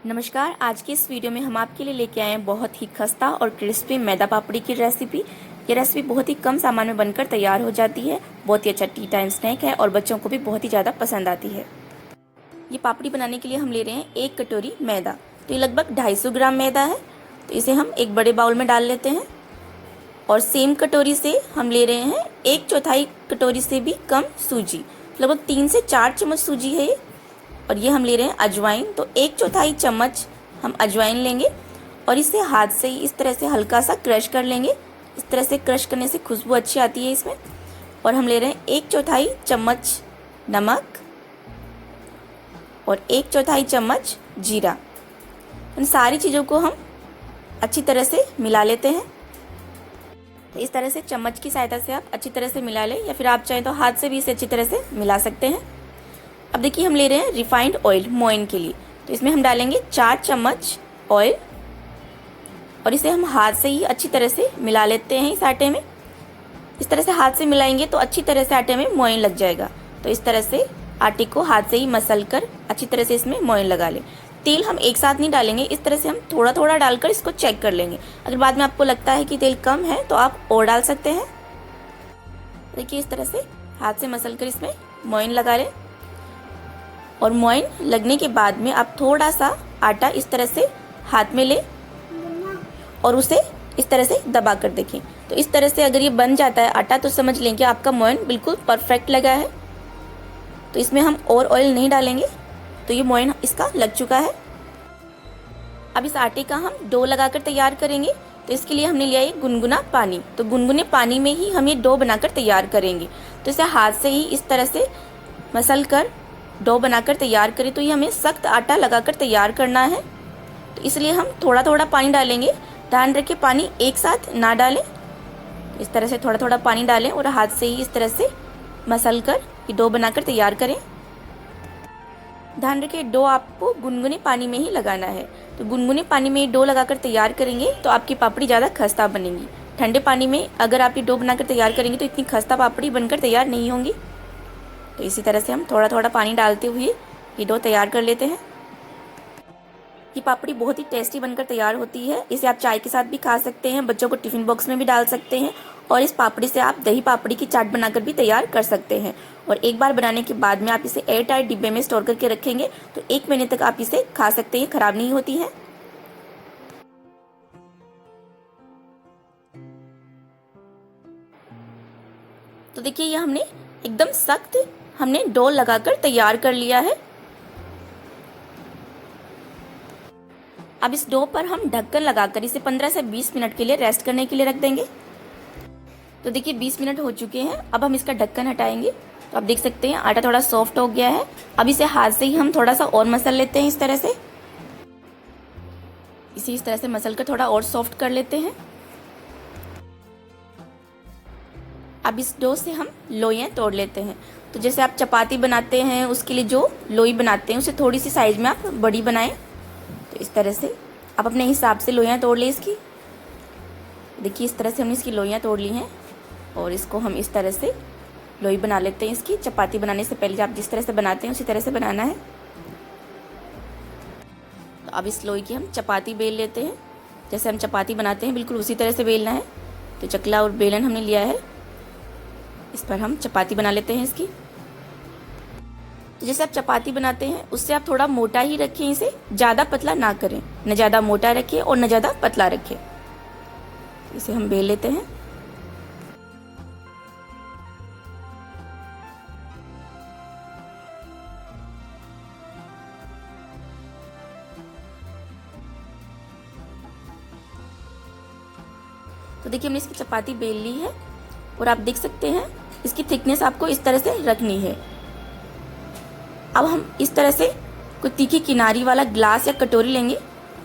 नमस्कार। आज की इस वीडियो में हम आपके लिए लेके आए हैं बहुत ही खस्ता और क्रिस्पी मैदा पापड़ी की रेसिपी। ये रेसिपी बहुत ही कम सामान में बनकर तैयार हो जाती है। बहुत ही अच्छा टी टाइम स्नैक है और बच्चों को भी बहुत ही ज़्यादा पसंद आती है। ये पापड़ी बनाने के लिए हम ले रहे हैं 1 कटोरी मैदा। तो ये लगभग 250 ग्राम मैदा है। तो इसे हम एक बड़े बाउल में डाल लेते हैं। और सेम कटोरी से हम ले रहे हैं 1/4 कटोरी से भी कम सूजी। लगभग 3 से 4 चम्मच सूजी है ये। और ये हम ले रहे हैं अजवाइन। तो 1/4 चम्मच हम अजवाइन लेंगे और इसे हाथ से ही इस तरह से हल्का सा क्रश कर लेंगे। इस तरह से क्रश करने से खुशबू अच्छी आती है इसमें। और हम ले रहे हैं 1/4 चम्मच नमक और 1/4 चम्मच जीरा। इन सारी चीज़ों को हम अच्छी तरह से मिला लेते हैं। तो इस तरह से चम्मच की सहायता से आप अच्छी तरह से मिला लें, या फिर आप चाहें तो हाथ से भी इसे अच्छी तरह से मिला सकते हैं। अब देखिए, हम ले रहे हैं रिफाइंड ऑयल मोइन के लिए। तो इसमें हम डालेंगे 4 चम्मच ऑयल और इसे हम हाथ से ही अच्छी तरह से मिला लेते हैं इस आटे में। इस तरह से हाथ से मिलाएंगे तो अच्छी तरह से आटे में मोइन लग जाएगा। तो इस तरह से आटे को हाथ से ही मसल कर अच्छी तरह से इसमें मोइन लगा लें। तेल हम एक साथ नहीं डालेंगे, इस तरह से हम थोड़ा थोड़ा डालकर इसको चेक कर लेंगे। अगर बाद में आपको लगता है कि तेल कम है तो आप और डाल सकते हैं। देखिए, इस तरह से हाथ से मसल कर इसमें मोइन लगा लें। और मोइन लगने के बाद में आप थोड़ा सा आटा इस तरह से हाथ में लें और उसे इस तरह से दबा कर देखें। तो इस तरह से अगर ये बन जाता है आटा तो समझ लें कि आपका मोइन बिल्कुल परफेक्ट लगा है। तो इसमें हम और ऑयल नहीं डालेंगे। तो ये मोइन इसका लग चुका है। अब इस आटे का हम डो लगाकर तैयार करेंगे। तो इसके लिए हमने लिया है गुनगुना पानी। तो गुनगुने पानी में ही हम ये डो बनाकर तैयार करेंगे। तो इसे हाथ से ही इस तरह से मसल कर डो बनाकर तैयार करें। तो ये हमें सख्त आटा लगाकर तैयार करना है। तो इसलिए हम थोड़ा थोड़ा पानी डालेंगे। ध्यान रखें पानी एक साथ ना डालें। इस तरह से थोड़ा थोड़ा पानी डालें और हाथ से ही इस तरह से मसल कर ये डो बनाकर तैयार करें। ध्यान रखें डो आपको गुनगुने पानी में ही लगाना है। तो गुनगुने पानी में डो लगाकर तैयार करेंगे तो आपकी पापड़ी ज़्यादा खस्ता बनेगी। ठंडे पानी में अगर आप ये डो बनाकर तैयार करेंगे तो इतनी खस्ता पापड़ी बनकर तैयार नहीं होंगी। तो इसी तरह से हम थोड़ा थोड़ा पानी डालते हुए ये डो तैयार कर लेते हैं। ये पापड़ी बहुत ही टेस्टी बनकर तैयार होती है। इसे आप चाय के साथ भी खा सकते हैं, बच्चों को टिफिन बॉक्स में भी डाल सकते हैं। और इस पापड़ी से आप दही पापड़ी की चाट बनाकर भी तैयार कर सकते हैं। और एक बार बनाने के बाद में आप इसे एयर टाइट डिब्बे में स्टोर करके रखेंगे तो 1 महीने तक आप इसे खा सकते हैं, खराब नहीं होती है। तो देखिए, ये हमने एकदम सख्त हमने डो लगाकर तैयार कर लिया है। अब इस डो पर हम ढक्कन लगाकर इसे 15 से 20 मिनट के लिए रेस्ट करने के लिए रख देंगे। तो देखिए, 20 मिनट हो चुके हैं। अब हम इसका ढक्कन हटाएंगे तो आप देख सकते हैं आटा थोड़ा सॉफ्ट हो गया है। अब इसे हाथ से ही हम थोड़ा सा और मसल लेते हैं। इस तरह से इस तरह से मसल कर थोड़ा और सॉफ्ट कर लेते हैं। अब इस डो से हम लोइयाँ तोड़ लेते हैं। तो जैसे आप चपाती बनाते हैं उसके लिए जो लोई बनाते हैं उसे थोड़ी सी साइज में आप बड़ी बनाएं। तो इस तरह से आप अपने हिसाब से लोइयाँ तोड़ लें इसकी। देखिए, इस तरह से हमने इसकी लोइयाँ तोड़ ली हैं और इसको हम इस तरह से लोई बना लेते हैं। इसकी चपाती बनाने से पहले आप जिस तरह से बनाते हैं उसी तरह से बनाना है। तो अब इस लोई की हम चपाती बेल लेते हैं। जैसे हम चपाती बनाते हैं बिल्कुल उसी तरह से बेलना है। तो चकला और बेलन हमने लिया है, इस पर हम चपाती बना लेते हैं इसकी। तो जैसे आप चपाती बनाते हैं उससे आप थोड़ा मोटा ही रखें, इसे ज़्यादा पतला ना करें, न ज़्यादा मोटा रखें और न ज़्यादा पतला रखें। इसे हम बेल लेते हैं। तो देखिए, हमने इसकी चपाती बेल ली है और आप देख सकते हैं इसकी थिकनेस आपको इस तरह से रखनी है। अब हम इस तरह से कोई तीखी किनारी वाला ग्लास या कटोरी लेंगे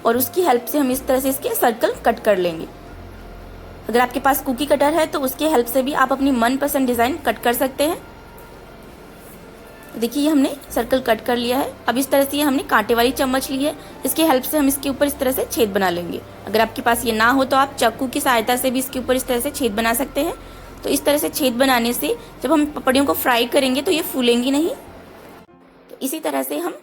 और उसकी हेल्प से हम इस तरह से इसके सर्कल कट कर लेंगे। अगर आपके पास कुकी कटर है तो उसकी हेल्प से भी आप अपनी मनपसंद डिज़ाइन कट कर सकते हैं। देखिए, ये हमने सर्कल कट कर लिया है। अब इस तरह से ये हमने कांटे वाली चम्मच ली है, इसकी हेल्प से हम इसके ऊपर इस तरह से छेद बना लेंगे। अगर आपके पास ये ना हो तो आप चाकू की सहायता से भी इसके ऊपर इस तरह से छेद बना सकते हैं। तो इस तरह से छेद बनाने से जब हम पपड़ियों को फ्राई करेंगे तो ये फूलेंगी नहीं। तो इसी तरह से हम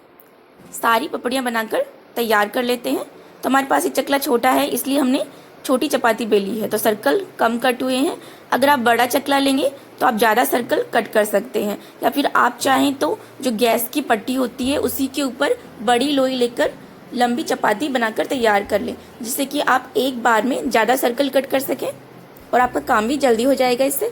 सारी पपड़ियाँ बनाकर तैयार कर लेते हैं। तो हमारे पास ये चकला छोटा है इसलिए हमने छोटी चपाती बेली है, तो सर्कल कम कट हुए हैं। अगर आप बड़ा चकला लेंगे तो आप ज़्यादा सर्कल कट कर सकते हैं, या फिर आप चाहें तो जो गैस की पट्टी होती है उसी के ऊपर बड़ी लोई लेकर लंबी चपाती बनाकर तैयार कर लें, जिससे कि आप एक बार में ज़्यादा सर्कल कट कर सकें और आपका काम भी जल्दी हो जाएगा इससे।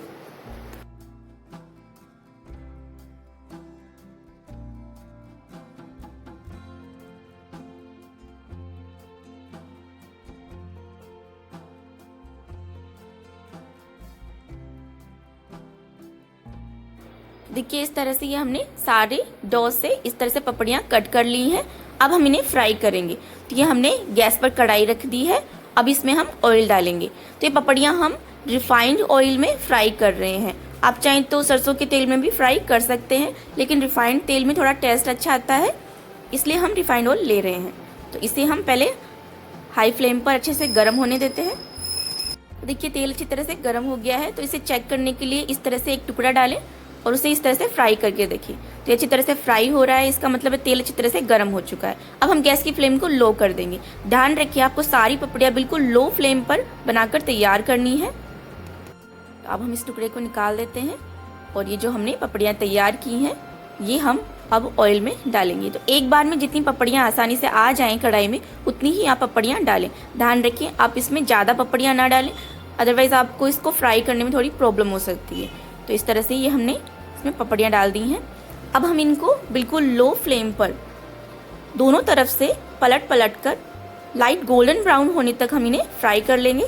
देखिए इस तरह से ये हमने सारे डो से इस तरह से पपड़ियाँ कट कर ली हैं। अब हम इन्हें फ्राई करेंगे। तो ये हमने गैस पर कढ़ाई रख दी है। अब इसमें हम ऑयल डालेंगे। तो ये पपड़ियाँ हम रिफाइंड ऑयल में फ्राई कर रहे हैं। आप चाहें तो सरसों के तेल में भी फ्राई कर सकते हैं, लेकिन रिफाइंड तेल में थोड़ा टेस्ट अच्छा आता है, इसलिए हम रिफाइंड ऑयल ले रहे हैं। तो इसे हम पहले हाई फ्लेम पर अच्छे से गर्म होने देते हैं। देखिए तेल अच्छी तरह से गर्म हो गया है, तो इसे चेक करने के लिए इस तरह से एक टुकड़ा डालें और उसे इस तरह से फ्राई करके देखिए। तो अच्छी तरह से फ्राई हो रहा है, इसका मतलब है तेल अच्छी तरह से गर्म हो चुका है। अब हम गैस की फ्लेम को लो कर देंगे। ध्यान रखिए आपको सारी पपड़ियाँ बिल्कुल लो फ्लेम पर बनाकर तैयार करनी है। तो अब हम इस टुकड़े को निकाल देते हैं और ये जो हमने पपड़ियाँ तैयार की हैं ये हम अब ऑयल में डालेंगे। तो एक बार में जितनी पपड़ियाँ आसानी से आ जाएं कढ़ाई में उतनी ही आप पपड़ियाँ डालें। ध्यान रखिए आप इसमें ज़्यादा पपड़ियाँ ना डालें, अदरवाइज़ आपको इसको फ्राई करने में थोड़ी प्रॉब्लम हो सकती है। तो इस तरह से ये हमने इसमें पपड़ियाँ डाल दी हैं। अब हम इनको बिल्कुल लो फ्लेम पर दोनों तरफ से पलट पलट कर लाइट गोल्डन ब्राउन होने तक हम इन्हें फ्राई कर लेंगे।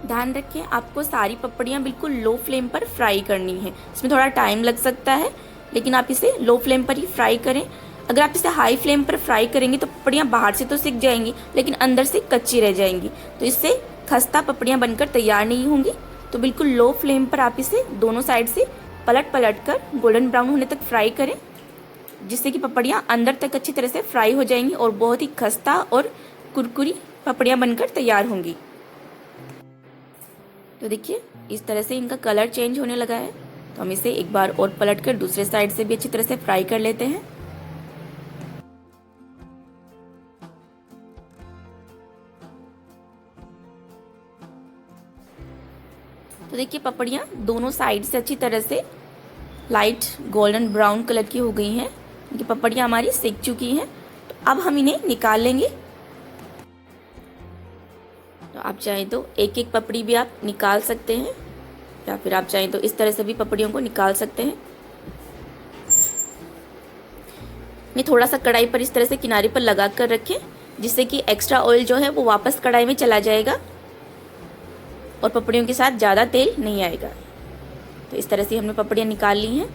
ध्यान रखें आपको सारी पपड़ियाँ बिल्कुल लो फ्लेम पर फ्राई करनी है। इसमें थोड़ा टाइम लग सकता है, लेकिन आप इसे लो फ्लेम पर ही फ्राई करें। अगर आप इसे हाई फ्लेम पर फ्राई करेंगे तो पपड़ियाँ बाहर से तो सिक जाएंगी, लेकिन अंदर से कच्ची रह जाएंगी, तो इससे खस्ता पपड़ियाँ बनकर तैयार नहीं होंगी। तो बिल्कुल लो फ्लेम पर आप इसे दोनों साइड से पलट पलट कर गोल्डन ब्राउन होने तक फ्राई करें, जिससे कि पपड़ियाँ अंदर तक अच्छी तरह से फ्राई हो जाएंगी और बहुत ही खस्ता और कुरकुरी पपड़ियाँ बनकर तैयार होंगी। तो देखिए इस तरह से इनका कलर चेंज होने लगा है। तो हम इसे एक बार और पलट कर दूसरे साइड से भी अच्छी तरह से फ्राई कर लेते हैं। तो देखिए पपड़ियाँ दोनों साइड से अच्छी तरह से लाइट गोल्डन ब्राउन कलर की हो गई हैं। ये पपड़ियाँ हमारी सिक चुकी हैं। तो अब हम इन्हें निकाल लेंगे। तो आप चाहें तो एक एक पपड़ी भी आप निकाल सकते हैं, या फिर आप चाहें तो इस तरह से भी पपड़ियों को निकाल सकते हैं। ये थोड़ा सा कढ़ाई पर इस तरह से किनारे पर लगा कर रखें, जिससे कि एक्स्ट्रा ऑयल जो है वो वापस कढ़ाई में चला जाएगा और पपड़ियों के साथ ज़्यादा तेल नहीं आएगा। तो इस तरह से हमने पपड़ियाँ निकाल ली हैं।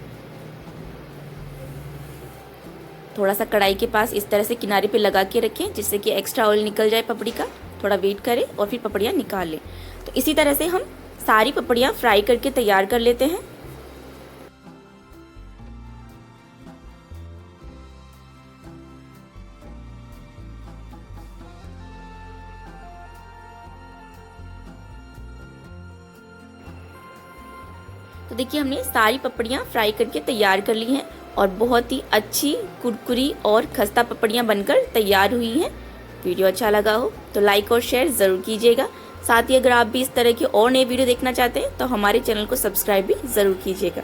थोड़ा सा कढ़ाई के पास इस तरह से किनारे पे लगा के रखें, जिससे कि एक्स्ट्रा ऑयल निकल जाए पपड़ी का। थोड़ा वेट करें और फिर पपड़ियाँ निकाल लें। तो इसी तरह से हम सारी पपड़ियाँ फ्राई करके तैयार कर लेते हैं। तो देखिए हमने सारी पपड़ियाँ फ्राई करके तैयार कर ली हैं और बहुत ही अच्छी कुरकुरी और खस्ता पपड़ियाँ बनकर तैयार हुई हैं। वीडियो अच्छा लगा हो तो लाइक और शेयर ज़रूर कीजिएगा। साथ ही अगर आप भी इस तरह के और नए वीडियो देखना चाहते हैं तो हमारे चैनल को सब्सक्राइब भी ज़रूर कीजिएगा।